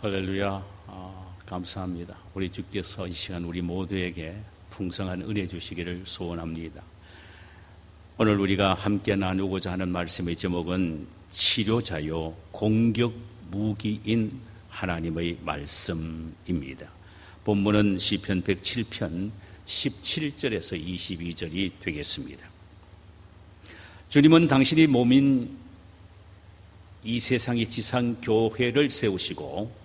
할렐루야. 감사합니다. 우리 주께서 이 시간 우리 모두에게 풍성한 은혜 주시기를 소원합니다. 오늘 우리가 함께 나누고자 하는 말씀의 제목은 치료자요 공격 무기인 하나님의 말씀입니다. 본문은 시편 107편 17절에서 22절이 되겠습니다. 주님은 당신이 몸인 이 세상의 지상교회를 세우시고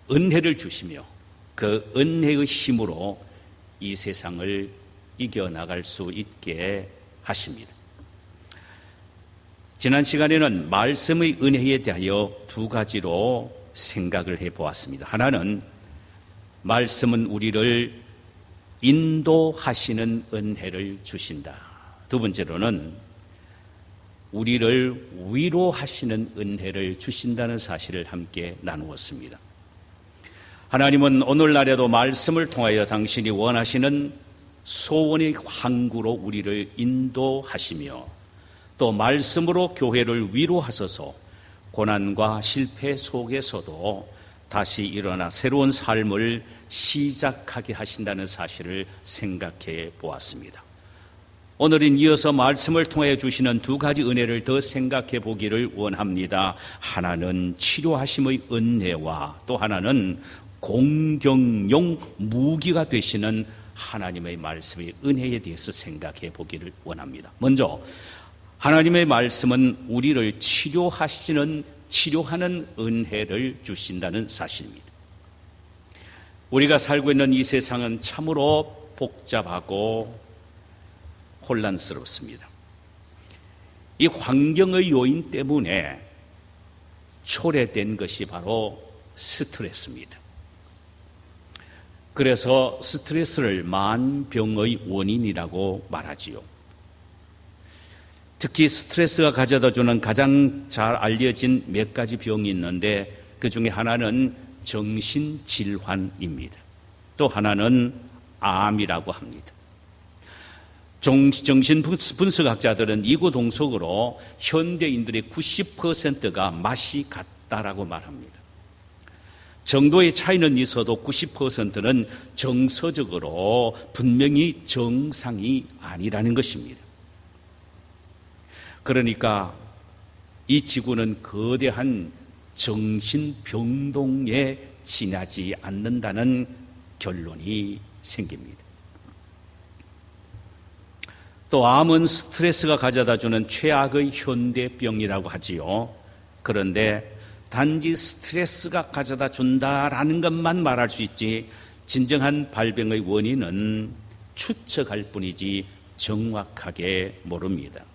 은혜를 주시며 그 은혜의 힘으로 이 세상을 이겨나갈 수 있게 하십니다. 지난 시간에는 말씀의 은혜에 대하여 두 가지로 생각을 해보았습니다. 하나는 말씀은 우리를 인도하시는 은혜를 주신다. 두 번째로는 우리를 위로하시는 은혜를 주신다는 사실을 함께 나누었습니다. 하나님은 오늘날에도 말씀을 통하여 당신이 원하시는 소원의 항구로 우리를 인도하시며 또 말씀으로 교회를 위로하셔서 고난과 실패 속에서도 다시 일어나 새로운 삶을 시작하게 하신다는 사실을 생각해 보았습니다. 오늘은 이어서 말씀을 통해 주시는 두 가지 은혜를 더 생각해 보기를 원합니다. 하나는 치료하심의 은혜와 또 하나는 공격용 무기가 되시는 하나님의 말씀의 은혜에 대해서 생각해 보기를 원합니다. 먼저 하나님의 말씀은 우리를 치료하는 은혜를 주신다는 사실입니다. 우리가 살고 있는 이 세상은 참으로 복잡하고 혼란스럽습니다. 이 환경의 요인 때문에 초래된 것이 바로 스트레스입니다. 그래서 스트레스를 만병의 원인이라고 말하지요. 특히 스트레스가 가져다주는 가장 잘 알려진 몇 가지 병이 있는데 그 중에 하나는 정신질환입니다. 또 하나는 암이라고 합니다. 정신분석학자들은 이구동성으로 현대인들의 90%가 맛이 같다라고 말합니다. 정도의 차이는 있어도 90%는 정서적으로 분명히 정상이 아니라는 것입니다. 그러니까 이 지구는 거대한 정신병동에 지나지 않는다는 결론이 생깁니다. 또 암은 스트레스가 가져다주는 최악의 현대병이라고 하지요. 그런데 단지 스트레스가 가져다 준다라는 것만 말할 수 있지 진정한 발병의 원인은 추측할 뿐이지 정확하게 모릅니다.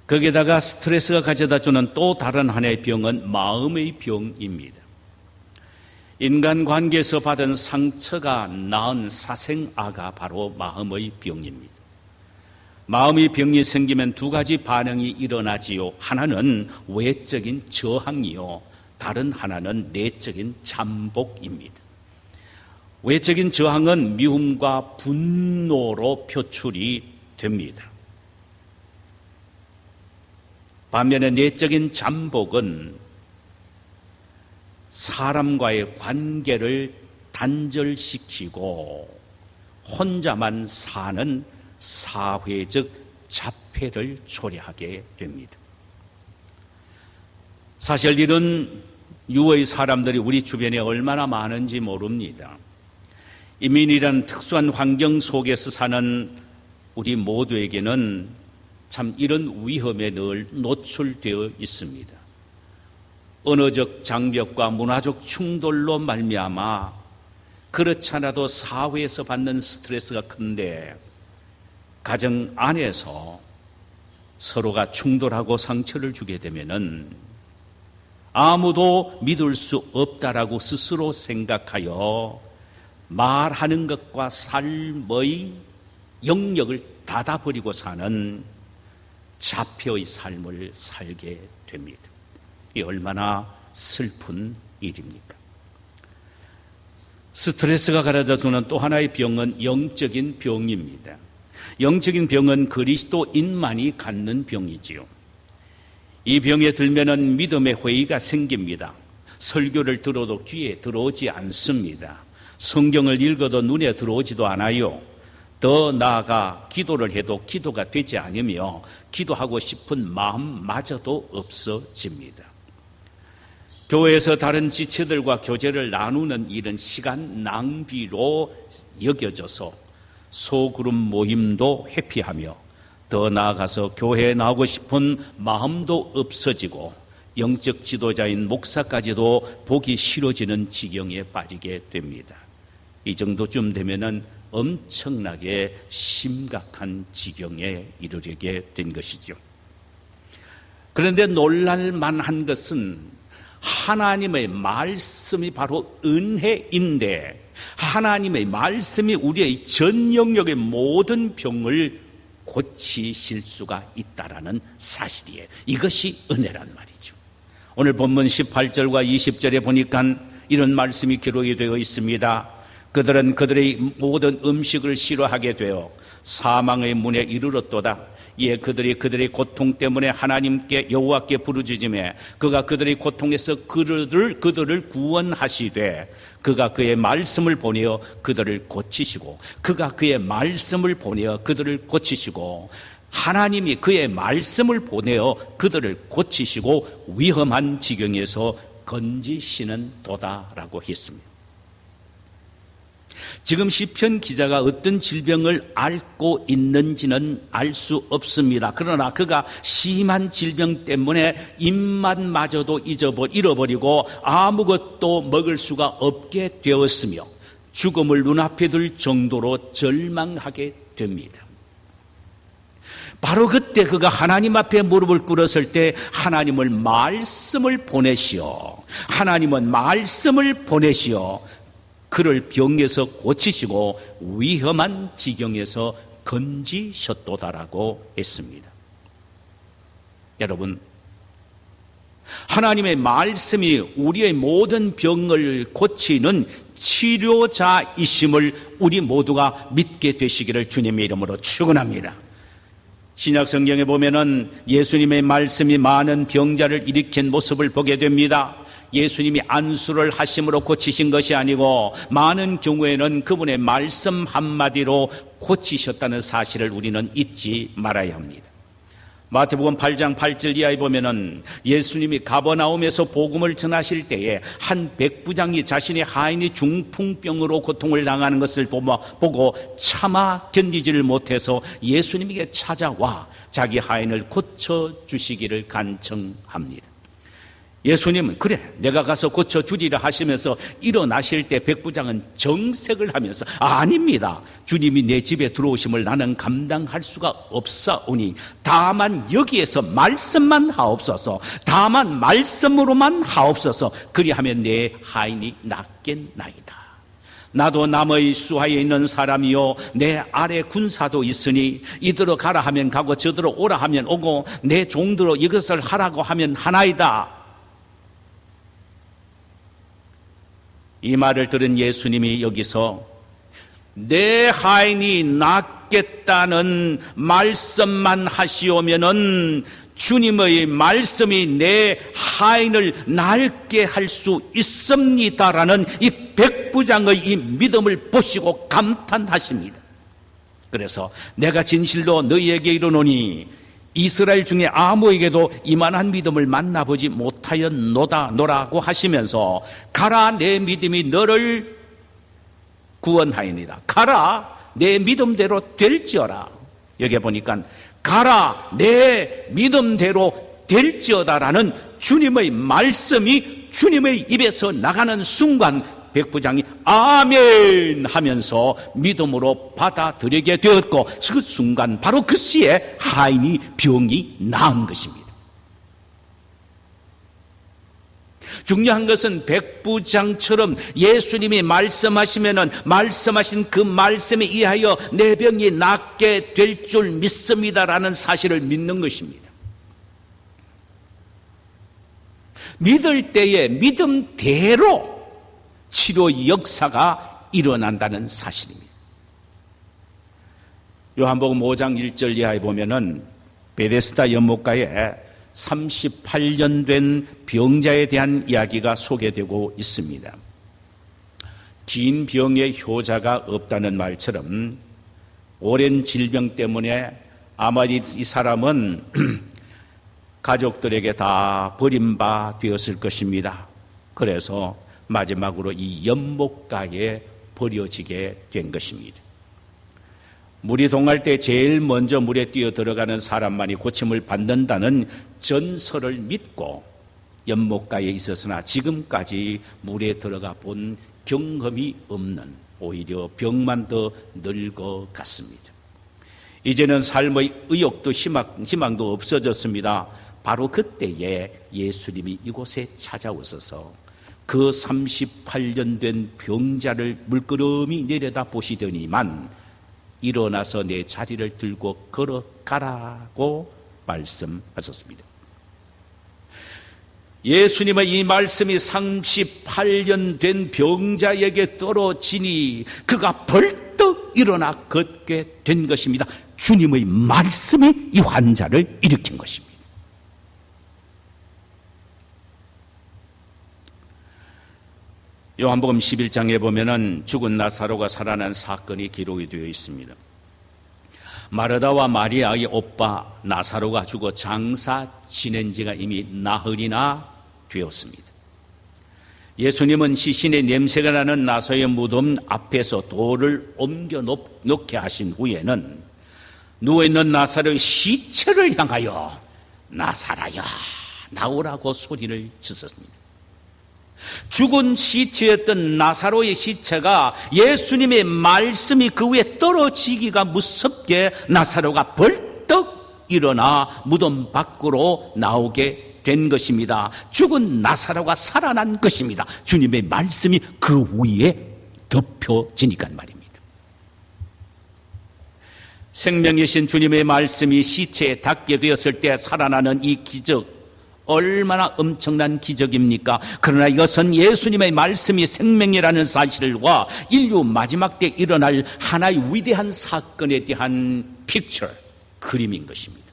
거기에다가 스트레스가 가져다 주는 또 다른 하나의 병은 마음의 병입니다. 인간관계에서 받은 상처가 낳은 사생아가 바로 마음의 병입니다. 마음의 병이 생기면 두 가지 반응이 일어나지요. 하나는 외적인 저항이요. 다른 하나는 내적인 잠복입니다. 외적인 저항은 미움과 분노로 표출이 됩니다. 반면에 내적인 잠복은 사람과의 관계를 단절시키고 혼자만 사는 사회적 자폐를 초래하게 됩니다. 사실 이런 유의 사람들이 우리 주변에 얼마나 많은지 모릅니다. 이민이라는 특수한 환경 속에서 사는 우리 모두에게는 참 이런 위험에 늘 노출되어 있습니다. 언어적 장벽과 문화적 충돌로 말미암아 그렇지 않아도 사회에서 받는 스트레스가 큰데 가정 안에서 서로가 충돌하고 상처를 주게 되면은 아무도 믿을 수 없다라고 스스로 생각하여 말하는 것과 삶의 영역을 닫아버리고 사는 자폐의 삶을 살게 됩니다. 이 얼마나 슬픈 일입니까? 스트레스가 가져다주는 또 하나의 병은 영적인 병입니다. 영적인 병은 그리스도인만이 갖는 병이지요. 이 병에 들면은 믿음의 회의가 생깁니다. 설교를 들어도 귀에 들어오지 않습니다. 성경을 읽어도 눈에 들어오지도 않아요. 더 나아가 기도를 해도 기도가 되지 않으며 기도하고 싶은 마음마저도 없어집니다. 교회에서 다른 지체들과 교제를 나누는 일은 시간 낭비로 여겨져서 소그룹 모임도 회피하며 더 나아가서 교회에 나오고 싶은 마음도 없어지고 영적 지도자인 목사까지도 보기 싫어지는 지경에 빠지게 됩니다. 이 정도쯤 되면은 엄청나게 심각한 지경에 이르게 된 것이죠. 그런데 놀랄만한 것은 하나님의 말씀이 바로 은혜인데 하나님의 말씀이 우리의 전 영역의 모든 병을 고치실 수가 있다라는 사실이에요. 이것이 은혜란 말이죠. 오늘 본문 18절과 20절에 보니까 이런 말씀이 기록이 되어 있습니다. 그들은 그들의 모든 음식을 싫어하게 되어 사망의 문에 이르렀도다. 예, 그들의 고통 때문에 하나님께 여호와께 부르짖으며 그가 그들의 고통에서 그들을 구원하시되 그가 그의 말씀을 보내어 그들을 고치시고 그가 그의 말씀을 보내어 그들을 고치시고 하나님이 그의 말씀을 보내어 그들을 고치시고 위험한 지경에서 건지시는 도다라고 했습니다. 지금 시편 기자가 어떤 질병을 앓고 있는지는 알 수 없습니다. 그러나 그가 심한 질병 때문에 입맛마저도 잃어버리고 아무것도 먹을 수가 없게 되었으며 죽음을 눈앞에 둘 정도로 절망하게 됩니다. 바로 그때 그가 하나님 앞에 무릎을 꿇었을 때 하나님은 말씀을 보내시어 그를 병에서 고치시고 위험한 지경에서 건지셨도다라고 했습니다. 여러분, 하나님의 말씀이 우리의 모든 병을 고치는 치료자이심을 우리 모두가 믿게 되시기를 주님의 이름으로 축원합니다. 신약 성경에 보면은 예수님의 말씀이 많은 병자를 일으킨 모습을 보게 됩니다. 예수님이 안수를 하심으로 고치신 것이 아니고 많은 경우에는 그분의 말씀 한마디로 고치셨다는 사실을 우리는 잊지 말아야 합니다. 마태복음 8장 8절 이하에 보면은 예수님이 가버나움에서 복음을 전하실 때에 한 백부장이 자신의 하인이 중풍병으로 고통을 당하는 것을 보고 차마 견디지를 못해서 예수님에게 찾아와 자기 하인을 고쳐주시기를 간청합니다. 예수님은 그래 내가 가서 고쳐주리라 하시면서 일어나실 때 백부장은 정색을 하면서 아닙니다. 주님이 내 집에 들어오심을 나는 감당할 수가 없사오니 다만 여기에서 말씀만 하옵소서. 다만 말씀으로만 하옵소서. 그리하면 내 하인이 낫겠나이다. 나도 남의 수하에 있는 사람이요 내 아래 군사도 있으니 이대로 가라 하면 가고 저대로 오라 하면 오고 내 종대로 이것을 하라고 하면 하나이다. 이 말을 들은 예수님이 여기서 내 하인이 낫겠다는 말씀만 하시오면은 주님의 말씀이 내 하인을 낫게 할 수 있습니다라는 이 백부장의 이 믿음을 보시고 감탄하십니다. 그래서 내가 진실로 너희에게 이르노니 이스라엘 중에 아무에게도 이만한 믿음을 만나보지 못하였노라고 하시면서 가라 내 믿음이 너를 구원하이니다. 가라 내 믿음대로 될지어다. 여기 보니까 가라 내 믿음대로 될지어다라는 주님의 말씀이 주님의 입에서 나가는 순간 백부장이 아멘 하면서 믿음으로 받아들이게 되었고 그 순간 바로 그 시에 하인이 병이 나은 것입니다. 중요한 것은 백부장처럼 예수님이 말씀하시면은 말씀하신 그 말씀에 의하여 내 병이 낫게 될 줄 믿습니다라는 사실을 믿는 것입니다. 믿을 때에 믿음대로 치료 역사가 일어난다는 사실입니다. 요한복음 5장 1절 이하에 보면은 베데스다 연못가에 38년 된 병자에 대한 이야기가 소개되고 있습니다. 긴 병의 효자가 없다는 말처럼 오랜 질병 때문에 아마 이 사람은 가족들에게 다 버림바 되었을 것입니다. 그래서 마지막으로 이 연못가에 버려지게 된 것입니다. 물이 동할 때 제일 먼저 물에 뛰어 들어가는 사람만이 고침을 받는다는 전설을 믿고 연못가에 있었으나 지금까지 물에 들어가 본 경험이 없는, 오히려 병만 더 늙어갔습니다. 이제는 삶의 의욕도 희망도 없어졌습니다. 바로 그때에 예수님이 이곳에 찾아오셔서 그 38년 된 병자를 물끄러미 내려다 보시더니만 일어나서 내 자리를 들고 걸어가라고 말씀하셨습니다. 예수님의 이 말씀이 38년 된 병자에게 떨어지니 그가 벌떡 일어나 걷게 된 것입니다. 주님의 말씀이 이 환자를 일으킨 것입니다. 요한복음 11장에 보면은 죽은 나사로가 살아난 사건이 기록이 되어 있습니다. 마르다와 마리아의 오빠 나사로가 죽어 장사 지낸 지가 이미 나흘이나 되었습니다. 예수님은 시신의 냄새가 나는 나사로의 무덤 앞에서 돌을 옮겨 놓게 하신 후에는 누워있는 나사로의 시체를 향하여 나사로야 나오라고 소리를 지었습니다. 죽은 시체였던 나사로의 시체가 예수님의 말씀이 그 위에 떨어지기가 무섭게 나사로가 벌떡 일어나 무덤 밖으로 나오게 된 것입니다. 죽은 나사로가 살아난 것입니다. 주님의 말씀이 그 위에 덮여지니까 말입니다. 생명이신 주님의 말씀이 시체에 닿게 되었을 때 살아나는 이 기적, 얼마나 엄청난 기적입니까? 그러나 이것은 예수님의 말씀이 생명이라는 사실과 인류 마지막 때 일어날 하나의 위대한 사건에 대한 픽처, 그림인 것입니다.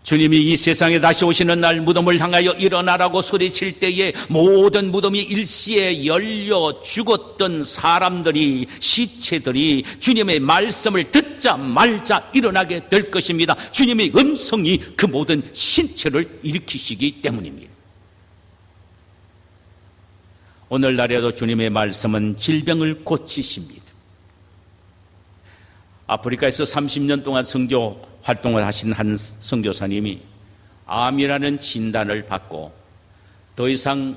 주님이 이 세상에 다시 오시는 날 무덤을 향하여 일어나라고 소리칠 때에 모든 무덤이 일시에 열려 죽었던 사람들이, 시체들이 주님의 말씀을 듣자 말자 일어나게 될 것입니다. 주님의 음성이 그 모든 신체를 일으키시기 때문입니다. 오늘날에도 주님의 말씀은 질병을 고치십니다. 아프리카에서 30년 동안 선교 활동을 하신 한 선교사님이 암이라는 진단을 받고 더 이상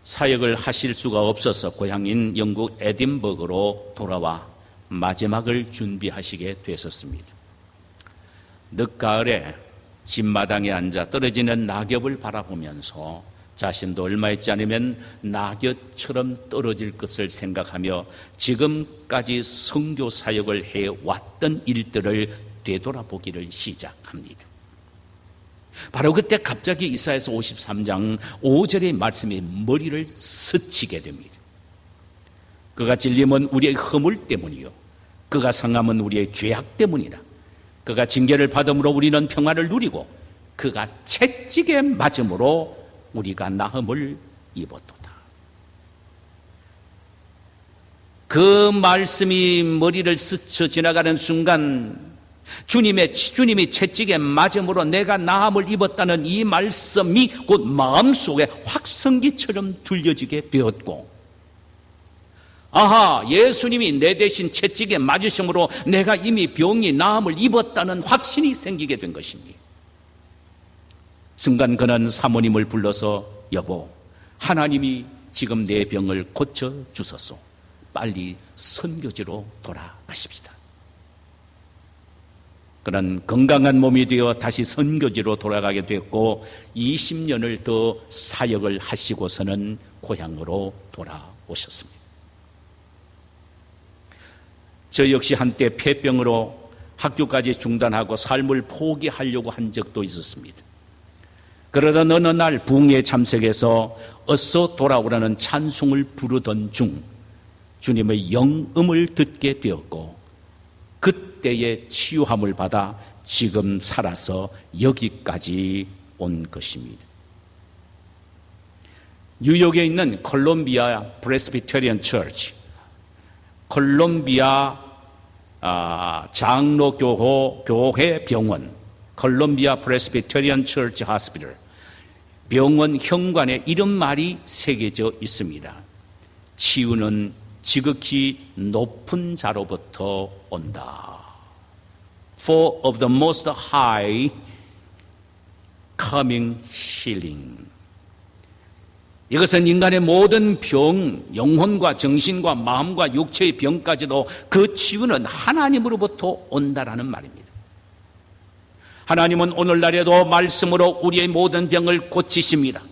사역을 하실 수가 없어서 고향인 영국 에딘버그로 돌아와 마지막을 준비하시게 되었습니다. 늦가을에 집마당에 앉아 떨어지는 낙엽을 바라보면서 자신도 얼마 있지 않으면 낙엽처럼 떨어질 것을 생각하며 지금까지 선교 사역을 해왔던 일들을 되돌아보기를 시작합니다. 바로 그때 갑자기 이사야서 53장 5절의 말씀에 머리를 스치게 됩니다. 그가 찔림은 우리의 허물 때문이요 그가 상함은 우리의 죄악 때문이라. 그가 징계를 받음으로 우리는 평화를 누리고 그가 채찍에 맞음으로 우리가 나음을 입었도다. 그 말씀이 머리를 스쳐 지나가는 순간 주님이 채찍에 맞음으로 내가 나음을 입었다는 이 말씀이 곧 마음속에 확성기처럼 들려지게 되었고, 아하, 예수님이 내 대신 채찍에 맞으심으로 내가 이미 병이 나음을 입었다는 확신이 생기게 된 것입니다. 순간 사모님을 불러서 여보, 하나님이 지금 내 병을 고쳐주소서. 빨리 선교지로 돌아가십시다. 그런 건강한 몸이 되어 다시 선교지로 돌아가게 됐고 20년을 더 사역을 하시고서는 고향으로 돌아오셨습니다. 저 역시 한때 폐병으로 학교까지 중단하고 삶을 포기하려고 한 적도 있었습니다. 그러던 어느 날 부흥회 참석해서 어서 돌아오라는 찬송을 부르던 중 주님의 영음을 듣게 되었고 그때의 치유함을 받아 지금 살아서 여기까지 온 것입니다. 뉴욕에 있는 콜롬비아 프레스비테리안 처치, 콜롬비아 장로교회 병원, 콜롬비아 프레스비테리안 처치 하스피털 병원 현관에 이런 말이 새겨져 있습니다. 치유는 지극히 높은 자로부터 온다. For of the most high coming healing. 이것은 인간의 모든 병, 영혼과 정신과 마음과 육체의 병까지도 그 치유는 하나님으로부터 온다라는 말입니다. 하나님은 오늘날에도 말씀으로 우리의 모든 병을 고치십니다.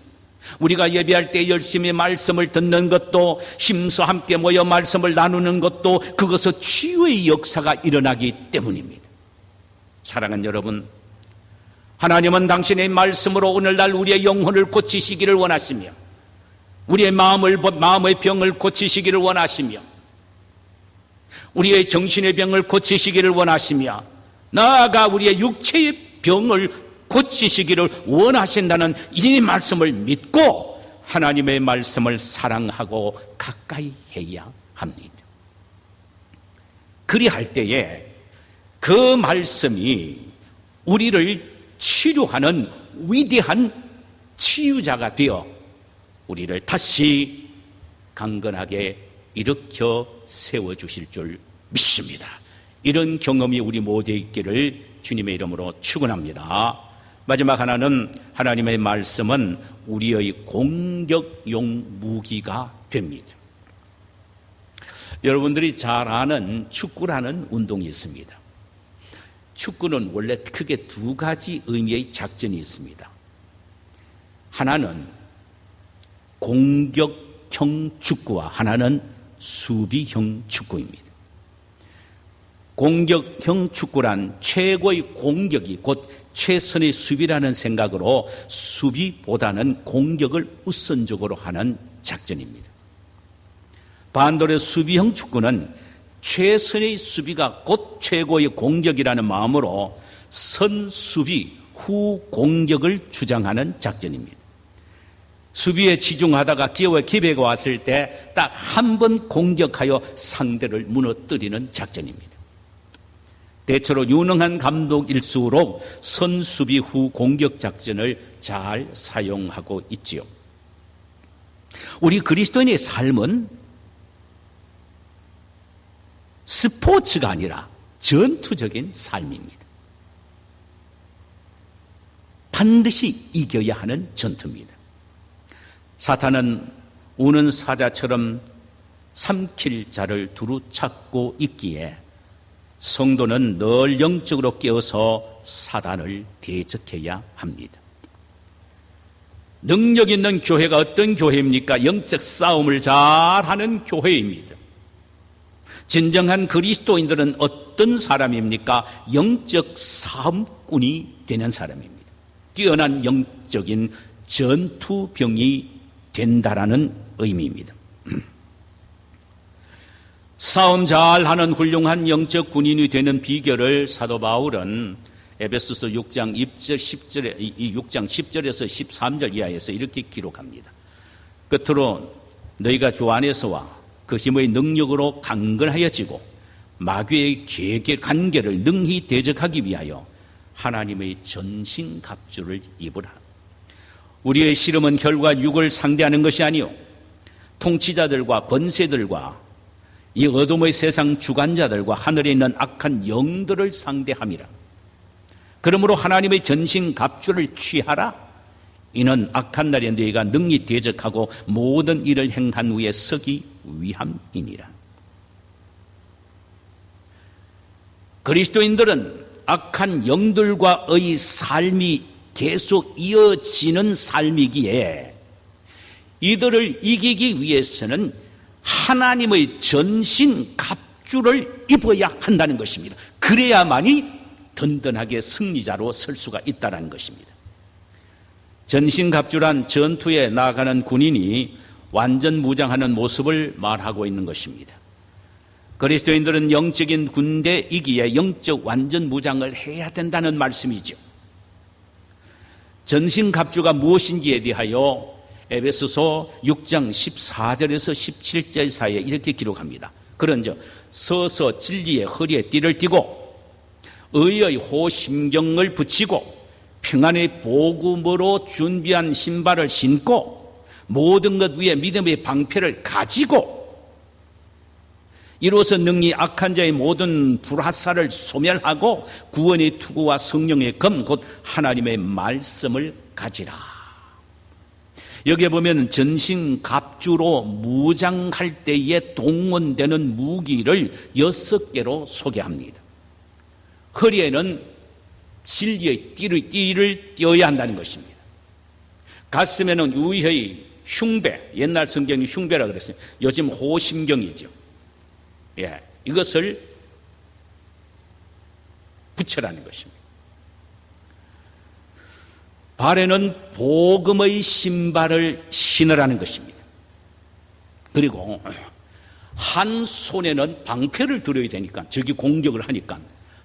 우리가 예배할 때 열심히 말씀을 듣는 것도, 심서 함께 모여 말씀을 나누는 것도 그것은 치유의 역사가 일어나기 때문입니다. 사랑하는 여러분, 하나님은 당신의 말씀으로 오늘날 우리의 영혼을 고치시기를 원하시며, 우리의 마음의 병을 고치시기를 원하시며, 우리의 정신의 병을 고치시기를 원하시며, 나아가 우리의 육체의 병을 고치시기를 원하신다는 이 말씀을 믿고 하나님의 말씀을 사랑하고 가까이 해야 합니다. 그리할 때에 그 말씀이 우리를 치료하는 위대한 치유자가 되어 우리를 다시 강건하게 일으켜 세워주실 줄 믿습니다. 이런 경험이 우리 모두에 있기를 주님의 이름으로 축원합니다. 마지막 하나는 하나님의 말씀은 우리의 공격용 무기가 됩니다. 여러분들이 잘 아는 축구라는 운동이 있습니다. 축구는 원래 크게 두 가지 의미의 작전이 있습니다. 하나는 공격형 축구와 하나는 수비형 축구입니다. 공격형 축구란 최고의 공격이 곧 최선의 수비라는 생각으로 수비보다는 공격을 우선적으로 하는 작전입니다. 반대로 수비형 축구는 최선의 수비가 곧 최고의 공격이라는 마음으로 선수비 후 공격을 주장하는 작전입니다. 수비에 치중하다가 기회가 왔을 때 딱 한 번 공격하여 상대를 무너뜨리는 작전입니다. 대체로 유능한 감독일수록 선수비 후 공격 작전을 잘 사용하고 있지요. 우리 그리스도인의 삶은 스포츠가 아니라 전투적인 삶입니다. 반드시 이겨야 하는 전투입니다. 사탄은 우는 사자처럼 삼킬 자를 두루 찾고 있기에 성도는 늘 영적으로 깨어서 사단을 대적해야 합니다. 능력 있는 교회가 어떤 교회입니까? 영적 싸움을 잘하는 교회입니다. 진정한 그리스도인들은 어떤 사람입니까? 영적 싸움꾼이 되는 사람입니다. 뛰어난 영적인 전투병이 된다라는 의미입니다. 싸움 잘하는 훌륭한 영적 군인이 되는 비결을 사도 바울은 에베소서 6장 10절에서 13절 이하에서 이렇게 기록합니다. 끝으로 너희가 주 안에서와 그 힘의 능력으로 강건하여지고 마귀의 관계를 능히 대적하기 위하여 하나님의 전신갑주를 입으라. 우리의 씨름은 혈과 육을 상대하는 것이 아니요 통치자들과 권세들과 이 어둠의 세상 주관자들과 하늘에 있는 악한 영들을 상대함이라. 그러므로 하나님의 전신갑주를 취하라. 이는 악한 날에 너희가 능히 대적하고 모든 일을 행한 후에 서기 위함이니라. 그리스도인들은 악한 영들과의 삶이 계속 이어지는 삶이기에 이들을 이기기 위해서는 하나님의 전신 갑주를 입어야 한다는 것입니다. 그래야만이 든든하게 승리자로 설 수가 있다는 것입니다. 전신 갑주란 전투에 나아가는 군인이 완전 무장하는 모습을 말하고 있는 것입니다. 그리스도인들은 영적인 군대이기에 영적 완전 무장을 해야 된다는 말씀이죠. 전신갑주가 무엇인지에 대하여 에베소서 6장 14절에서 17절 사이에 이렇게 기록합니다. 그런즉 서서 진리의 허리에 띠를 띠고 의의 호심경을 붙이고 평안의 복음으로 준비한 신발을 신고 모든 것 위에 믿음의 방패를 가지고 이로써 능히 악한 자의 모든 불화살을 소멸하고 구원의 투구와 성령의 검 곧 하나님의 말씀을 가지라. 여기에 보면 전신갑주로 무장할 때에 동원되는 무기를 6개로 소개합니다. 허리에는 진리의 띠를 띄어야 한다는 것입니다. 가슴에는 의의 흉배, 옛날 성경이 흉배라고 그랬어요. 요즘 호심경이죠. 이것을 붙여라는 것입니다. 발에는 복음의 신발을 신으라는 것입니다. 그리고 한 손에는 방패를 들어야 되니까, 적이 공격을 하니까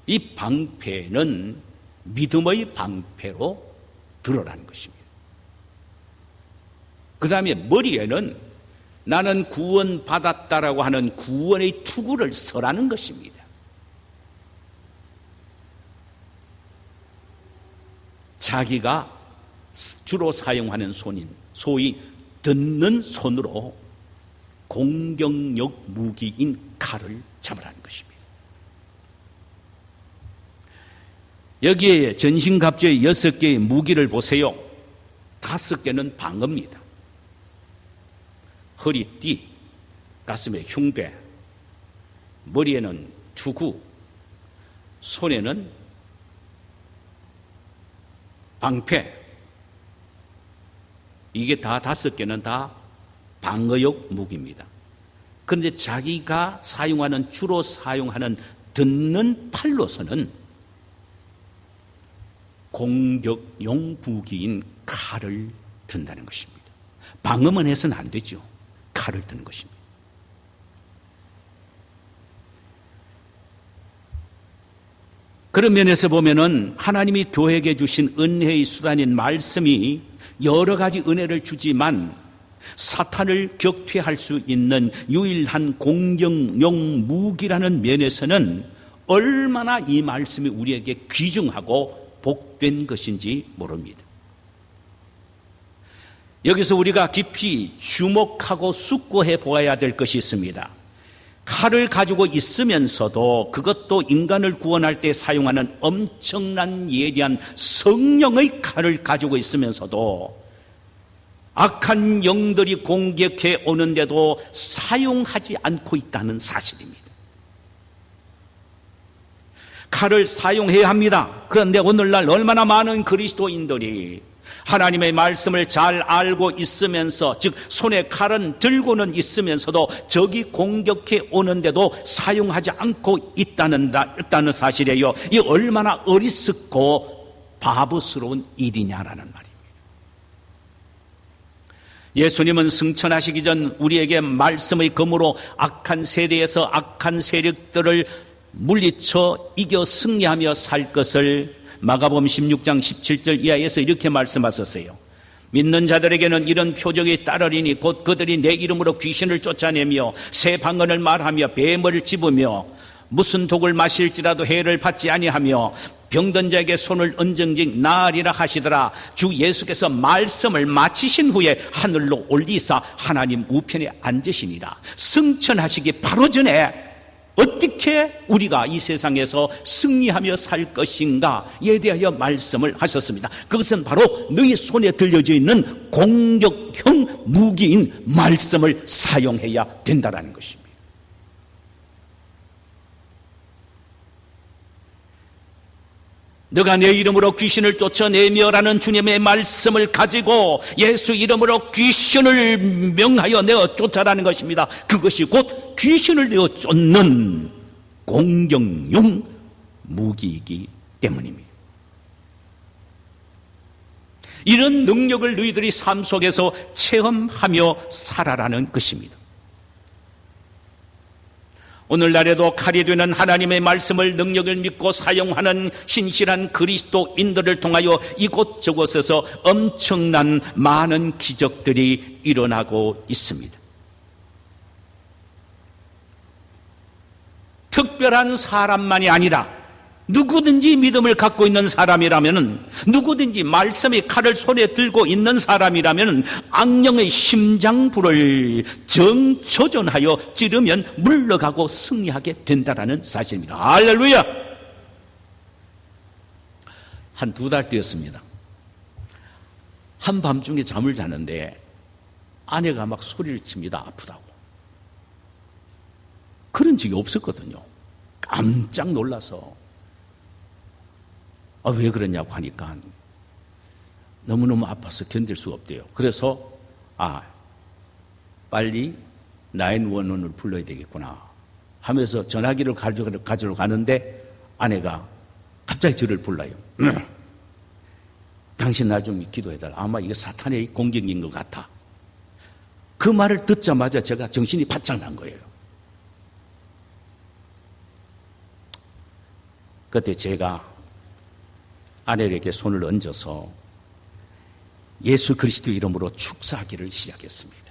이 방패는 믿음의 방패로 들어라는 것입니다. 그 다음에 머리에는 나는 구원받았다라고 하는 구원의 투구를 서라는 것입니다. 자기가 주로 사용하는 손인 소위 듣는 손으로 공격력 무기인 칼을 잡으라는 것입니다. 여기에 전신갑주의 6개의 무기를 보세요. 5개는 방어입니다. 허리띠, 가슴에 흉배, 머리에는 투구, 손에는 방패. 이게 다 5개는 다 방어용 무기입니다. 그런데 자기가 주로 사용하는 듣는 팔로서는 공격용 무기인 칼을 든다는 것입니다. 방어만 해서는 안 되죠. 칼을 드는 것입니다. 그런 면에서 보면은 하나님이 교회에게 주신 은혜의 수단인 말씀이 여러 가지 은혜를 주지만 사탄을 격퇴할 수 있는 유일한 공격용 무기라는 면에서는 얼마나 이 말씀이 우리에게 귀중하고 복된 것인지 모릅니다. 여기서 우리가 깊이 주목하고 숙고해 보아야 될 것이 있습니다. 칼을 가지고 있으면서도 그것도 인간을 구원할 때 사용하는 엄청난 예리한 성령의 칼을 가지고 있으면서도 악한 영들이 공격해 오는데도 사용하지 않고 있다는 사실입니다. 칼을 사용해야 합니다. 그런데 오늘날 얼마나 많은 그리스도인들이 하나님의 말씀을 잘 알고 있으면서, 즉 손에 칼은 들고는 있으면서도 적이 공격해 오는데도 사용하지 않고 있다는 사실이에요. 이 얼마나 어리석고 바보스러운 일이냐라는 말입니다. 예수님은 승천하시기 전 우리에게 말씀의 검으로 악한 세대에서 악한 세력들을 물리쳐 이겨 승리하며 살 것을 마가복음 16장 17절 이하에서 이렇게 말씀하셨어요. 믿는 자들에게는 이런 표적이 따르리니 곧 그들이 내 이름으로 귀신을 쫓아내며 새 방언을 말하며 뱀을 집으며 무슨 독을 마실지라도 해를 받지 아니하며 병든 자에게 손을 얹은즉 나으리라 하시더라. 주 예수께서 말씀을 마치신 후에 하늘로 올리사 하나님 우편에 앉으시니라. 승천하시기 바로 전에 어떻게 우리가 이 세상에서 승리하며 살 것인가에 대하여 말씀을 하셨습니다. 그것은 바로 너희 손에 들려져 있는 공격형 무기인 말씀을 사용해야 된다는 것입니다. 너가 내 이름으로 귀신을 쫓아내며라는 주님의 말씀을 가지고 예수 이름으로 귀신을 명하여 내어 쫓아라는 것입니다. 그것이 곧 귀신을 내어 쫓는 공격용 무기이기 때문입니다. 이런 능력을 너희들이 삶 속에서 체험하며 살아라는 것입니다. 오늘날에도 칼이 되는 하나님의 말씀을 능력을 믿고 사용하는 신실한 그리스도인들을 통하여 이곳저곳에서 엄청난 많은 기적들이 일어나고 있습니다. 특별한 사람만이 아니라 누구든지 믿음을 갖고 있는 사람이라면, 누구든지 말씀의 칼을 손에 들고 있는 사람이라면 악령의 심장부를 정초전하여 찌르면 물러가고 승리하게 된다는 사실입니다. 할렐루야! 한 2달 되었습니다. 한밤중에 잠을 자는데 아내가 막 소리를 칩니다. 아프다고. 그런 적이 없었거든요. 깜짝 놀라서 왜 그러냐고 하니까 너무너무 아파서 견딜 수가 없대요. 그래서 빨리 911을 불러야 되겠구나 하면서 전화기를 가지러 가는데 아내가 갑자기 저를 불러요. 당신 나 좀 기도해달라. 아마 이게 사탄의 공격인 것 같아. 그 말을 듣자마자 제가 정신이 바짝 난 거예요. 그때 제가 아내에게 손을 얹어서 예수 그리스도 이름으로 축사하기를 시작했습니다.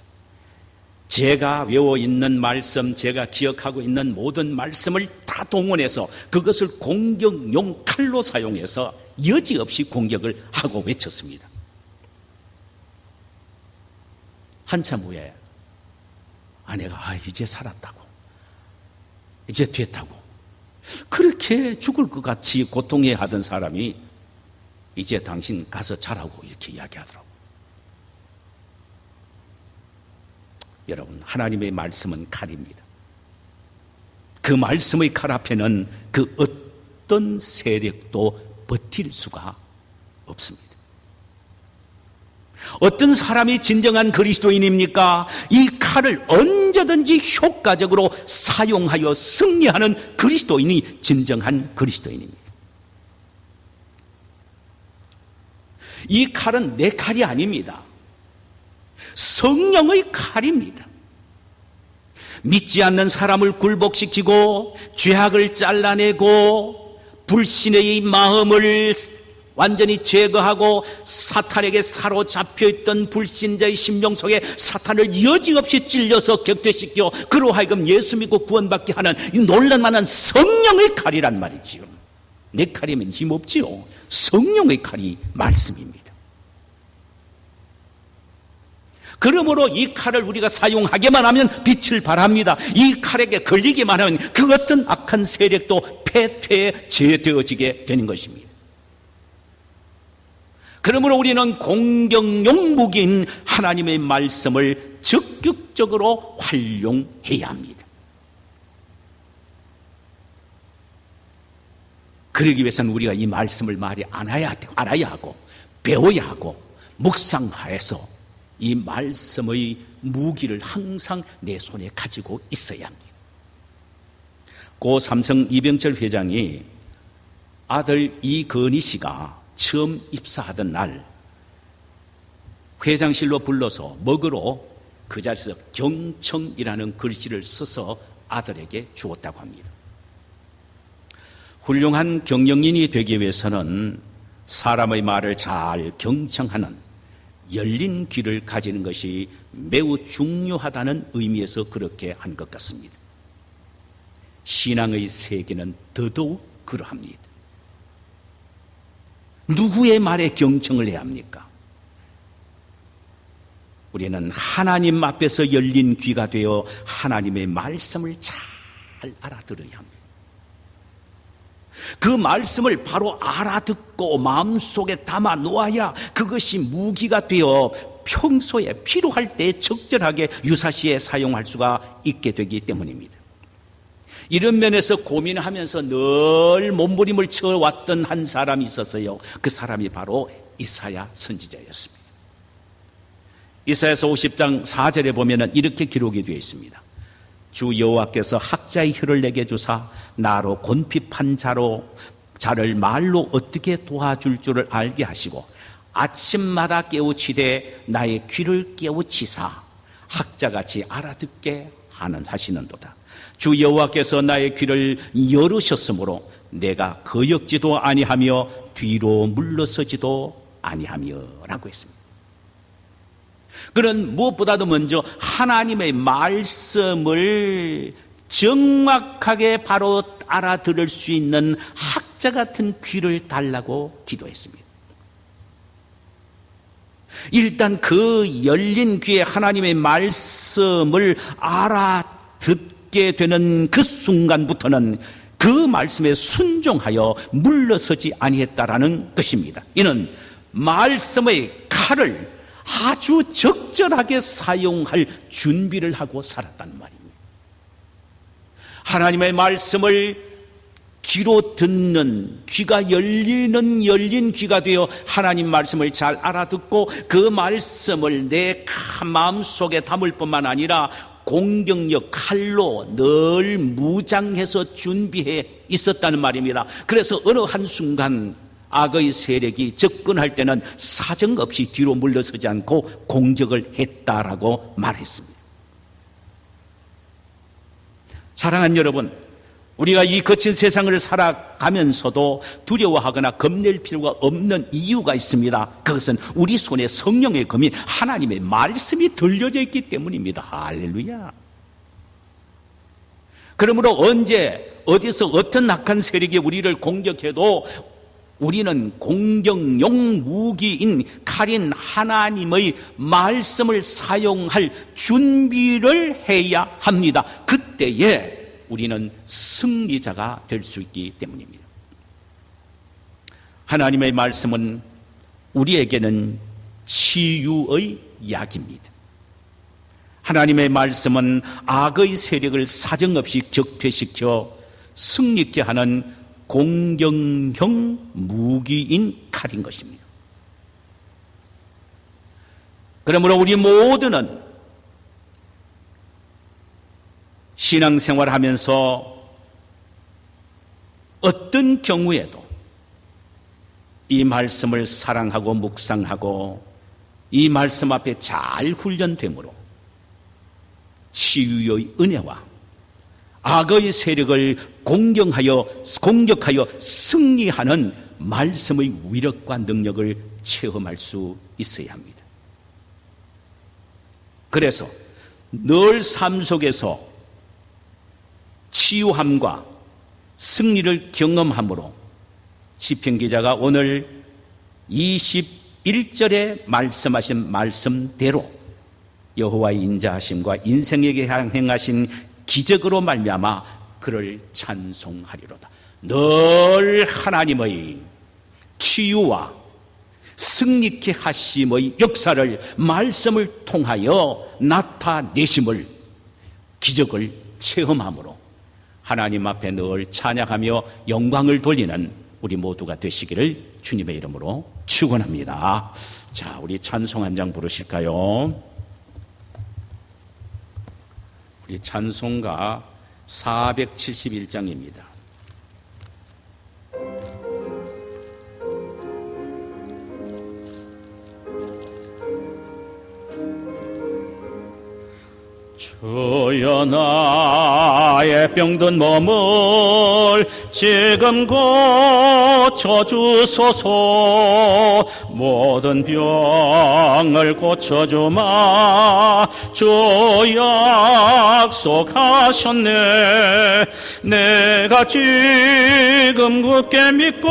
제가 외워 있는 말씀, 제가 기억하고 있는 모든 말씀을 다 동원해서 그것을 공격용 칼로 사용해서 여지없이 공격을 하고 외쳤습니다. 한참 후에 아내가 이제 살았다고, 이제 됐다고, 그렇게 죽을 것 같이 고통해 하던 사람이 이제 당신 가서 자라고 이렇게 이야기하더라고요. 여러분, 하나님의 말씀은 칼입니다. 그 말씀의 칼 앞에는 그 어떤 세력도 버틸 수가 없습니다. 어떤 사람이 진정한 그리스도인입니까? 이 칼을 언제든지 효과적으로 사용하여 승리하는 그리스도인이 진정한 그리스도인입니다. 이 칼은 내 칼이 아닙니다. 성령의 칼입니다. 믿지 않는 사람을 굴복시키고 죄악을 잘라내고 불신의 마음을 완전히 제거하고 사탄에게 사로잡혀 있던 불신자의 심령 속에 사탄을 여지없이 찔려서 격퇴시켜 그로 하여금 예수 믿고 구원받게 하는 이 놀랄만한 성령의 칼이란 말이지요. 내 칼이면 힘없지요. 성령의 칼이 말씀입니다. 그러므로 이 칼을 우리가 사용하게만 하면 빛을 발합니다. 이 칼에게 걸리기만 하면 그 어떤 악한 세력도 패퇴에 제되어지게 되는 것입니다. 그러므로 우리는 공격용 무기인 하나님의 말씀을 적극적으로 활용해야 합니다. 그러기 위해서는 우리가 이 말씀을 알아야 하고 배워야 하고 묵상하여서 이 말씀의 무기를 항상 내 손에 가지고 있어야 합니다. 고 삼성 이병철 회장이 아들 이건희 씨가 처음 입사하던 날 회장실로 불러서 먹으러 그 자리에서 경청이라는 글씨를 써서 아들에게 주었다고 합니다. 훌륭한 경영인이 되기 위해서는 사람의 말을 잘 경청하는 열린 귀를 가지는 것이 매우 중요하다는 의미에서 그렇게 한 것 같습니다. 신앙의 세계는 더더욱 그러합니다. 누구의 말에 경청을 해야 합니까? 우리는 하나님 앞에서 열린 귀가 되어 하나님의 말씀을 잘 알아들어야 합니다. 그 말씀을 바로 알아듣고 마음속에 담아 놓아야 그것이 무기가 되어 평소에 필요할 때 적절하게 유사시에 사용할 수가 있게 되기 때문입니다. 이런 면에서 고민하면서 늘 몸부림을 쳐왔던 한 사람이 있었어요. 그 사람이 바로 이사야 선지자였습니다. 이사야서 50장 4절에 보면 이렇게 기록이 되어 있습니다. 주 여호와께서 학자의 혀를 내게 주사 나로 곤핍한 자를 말로 어떻게 도와줄 줄을 알게 하시고 아침마다 깨우치되 나의 귀를 깨우치사 학자같이 알아듣게 하시는도다. 주 여호와께서 나의 귀를 열으셨으므로 내가 거역지도 아니하며 뒤로 물러서지도 아니하며라고 했습니다. 그는 무엇보다도 먼저 하나님의 말씀을 정확하게 바로 알아들을 수 있는 학자 같은 귀를 달라고 기도했습니다. 일단 그 열린 귀에 하나님의 말씀을 알아듣게 되는 그 순간부터는 그 말씀에 순종하여 물러서지 아니했다라는 것입니다. 이는 말씀의 칼을 아주 적절하게 사용할 준비를 하고 살았다는 말입니다. 하나님의 말씀을 귀로 듣는 귀가 열린 귀가 되어 하나님 말씀을 잘 알아듣고 그 말씀을 내 마음속에 담을 뿐만 아니라 공격력 칼로 늘 무장해서 준비해 있었다는 말입니다. 그래서 어느 한순간 악의 세력이 접근할 때는 사정없이 뒤로 물러서지 않고 공격을 했다라고 말했습니다. 사랑하는 여러분, 우리가 이 거친 세상을 살아가면서도 두려워하거나 겁낼 필요가 없는 이유가 있습니다. 그것은 우리 손에 성령의 검인 하나님의 말씀이 들려져 있기 때문입니다. 할렐루야. 그러므로 언제 어디서 어떤 악한 세력이 우리를 공격해도 우리는 공격용 무기인 칼인 하나님의 말씀을 사용할 준비를 해야 합니다. 그때에 우리는 승리자가 될 수 있기 때문입니다. 하나님의 말씀은 우리에게는 치유의 약입니다. 하나님의 말씀은 악의 세력을 사정없이 격퇴시켜 승리케 하는 공격형 무기인 칼인 것입니다. 그러므로 우리 모두는 신앙생활을 하면서 어떤 경우에도 이 말씀을 사랑하고 묵상하고 이 말씀 앞에 잘 훈련되므로 치유의 은혜와 악의 세력을 공격하여 승리하는 말씀의 위력과 능력을 체험할 수 있어야 합니다. 그래서 늘 삶 속에서 치유함과 승리를 경험함으로 시편 기자가 오늘 21절에 말씀하신 말씀대로 여호와의 인자하심과 인생에게 행하신 기적으로 말미암아 그를 찬송하리로다. 늘 하나님의 치유와 승리케 하심의 역사를 말씀을 통하여 나타내심을 기적을 체험함으로 하나님 앞에 늘 찬양하며 영광을 돌리는 우리 모두가 되시기를 주님의 이름으로 축원합니다. 자, 우리 찬송 한 장 부르실까요? 우리 찬송가 471장입니다. 주여 나의 병든 몸을 지금 고쳐주소서. 모든 병을 고쳐주마 주 약속하셨네. 내가 지금 굳게 믿고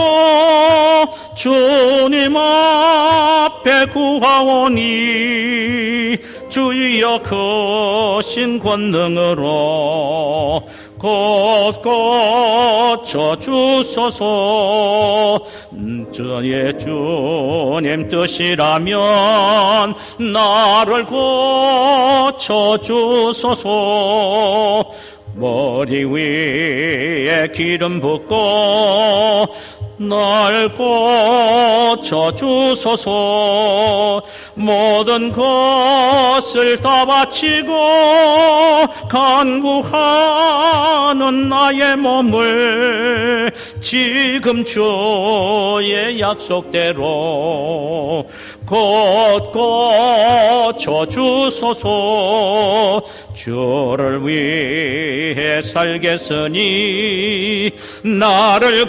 주님 앞에 구하오니 주여 크신 권능으로 곧 고쳐주소서. 주의 주님 뜻이라면 나를 고쳐주소서. 머리 위에 기름 붓고 날 고쳐주소서. 모든 것을 다 바치고 간구하는 나의 몸을 지금 주의 약속대로 곧 고쳐주소서. 주를 위해 살겠으니 나를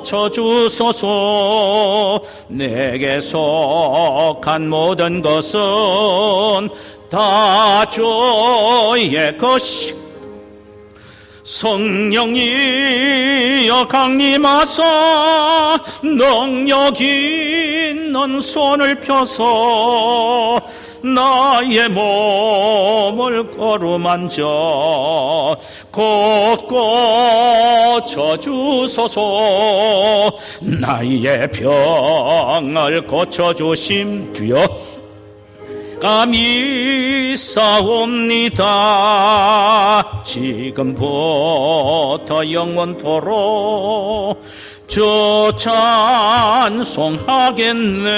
고쳐주소서. 내게 속한 모든 것은 다 주의 것이. 성령이여 강림하사 능력 있는 손을 펴서 나의 몸을 어루만져 곧 고쳐주소서. 나의 병을 고쳐주심 주여 감히 싸웁니다. 지금부터 영원토록 주 찬송하겠네.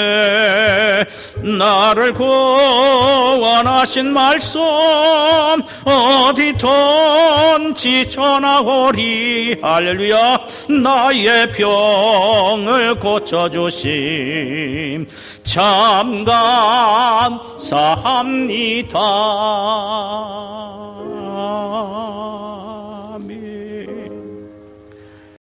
나를 구원하신 말씀 어디든지 전하오리. 할렐루야. 나의 병을 고쳐주심 참 감사합니다.